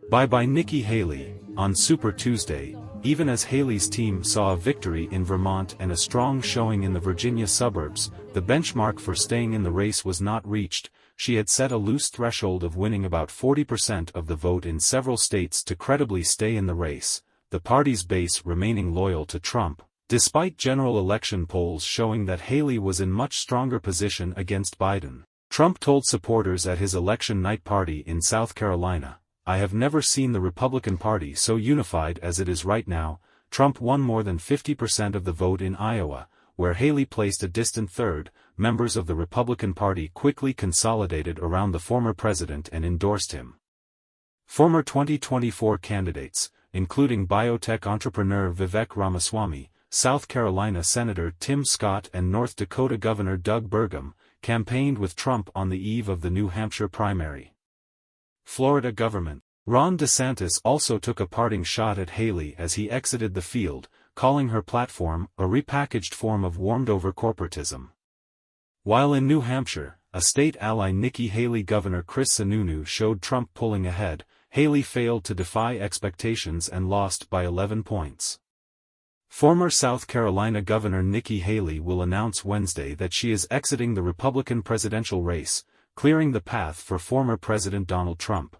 By Nikki Haley, on Super Tuesday, even as Haley's team saw a victory in Vermont and a strong showing in the Virginia suburbs, the benchmark for staying in the race was not reached. She had set a loose threshold of winning about 40% of the vote in several states to credibly stay in the race, the party's base remaining loyal to Trump, despite general election polls showing that Haley was in much stronger position against Biden. Trump told supporters at his election night party in South Carolina, "I have never seen the Republican Party so unified as it is right now." Trump won more than 50% of the vote in Iowa, where Haley placed a distant third. Members of the Republican Party quickly consolidated around the former president and endorsed him. Former 2024 candidates, including biotech entrepreneur Vivek Ramaswamy, South Carolina Senator Tim Scott and North Dakota Governor Doug Burgum, campaigned with Trump on the eve of the New Hampshire primary. Florida Governor Ron DeSantis also took a parting shot at Haley as he exited the field, calling her platform a repackaged form of warmed-over corporatism. While in New Hampshire, a state ally Nikki Haley Governor Sununu showed Trump pulling ahead, Haley failed to defy expectations and lost by 11 points. Former South Carolina Governor Nikki Haley will announce Wednesday that she is exiting the Republican presidential race, clearing the path for former President Donald Trump.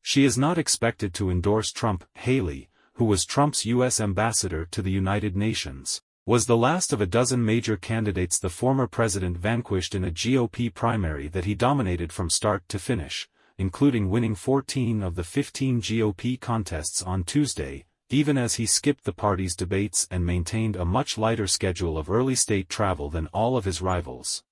She is not expected to endorse Trump. Haley, who was Trump's U.S. ambassador to the United Nations, was the last of a dozen major candidates the former president vanquished in a GOP primary that he dominated from start to finish, including winning 14 of the 15 GOP contests on Tuesday, even as he skipped the party's debates and maintained a much lighter schedule of early state travel than all of his rivals.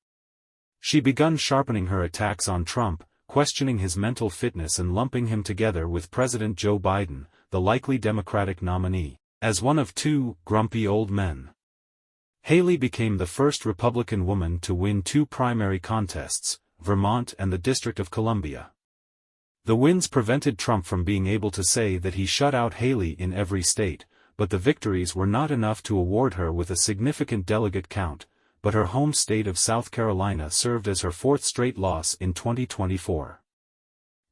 She begun sharpening her attacks on Trump, questioning his mental fitness and lumping him together with President Joe Biden, the likely Democratic nominee, as one of two grumpy old men. Haley became the first Republican woman to win two primary contests, Vermont and the District of Columbia. The wins prevented Trump from being able to say that he shut out Haley in every state, but the victories were not enough to award her with a significant delegate count, but her home state of South Carolina served as her fourth straight loss in 2024.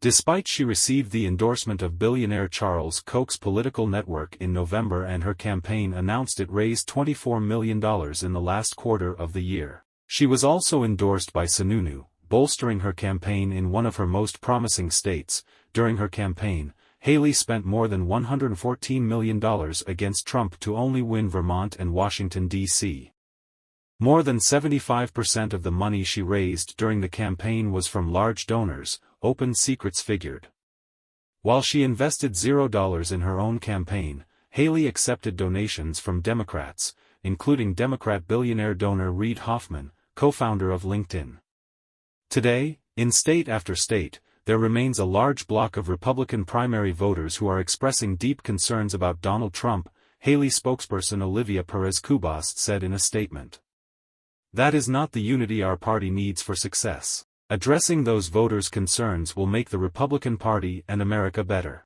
Despite she received the endorsement of billionaire Charles Koch's political network in November and her campaign announced it raised $24 million in the last quarter of the year, she was also endorsed by Sununu, bolstering her campaign in one of her most promising states. During her campaign, Haley spent more than $114 million against Trump to only win Vermont and Washington, D.C. More than 75% of the money she raised during the campaign was from large donors, open secrets figured. While she invested $0 in her own campaign, Haley accepted donations from Democrats, including Democrat billionaire donor Reid Hoffman, co-founder of LinkedIn. Today, in state after state, there remains a large block of Republican primary voters who are expressing deep concerns about Donald Trump, Haley spokesperson Olivia Perez-Cubas said in a statement. "That is not the unity our party needs for success. Addressing those voters' concerns will make the Republican Party and America better."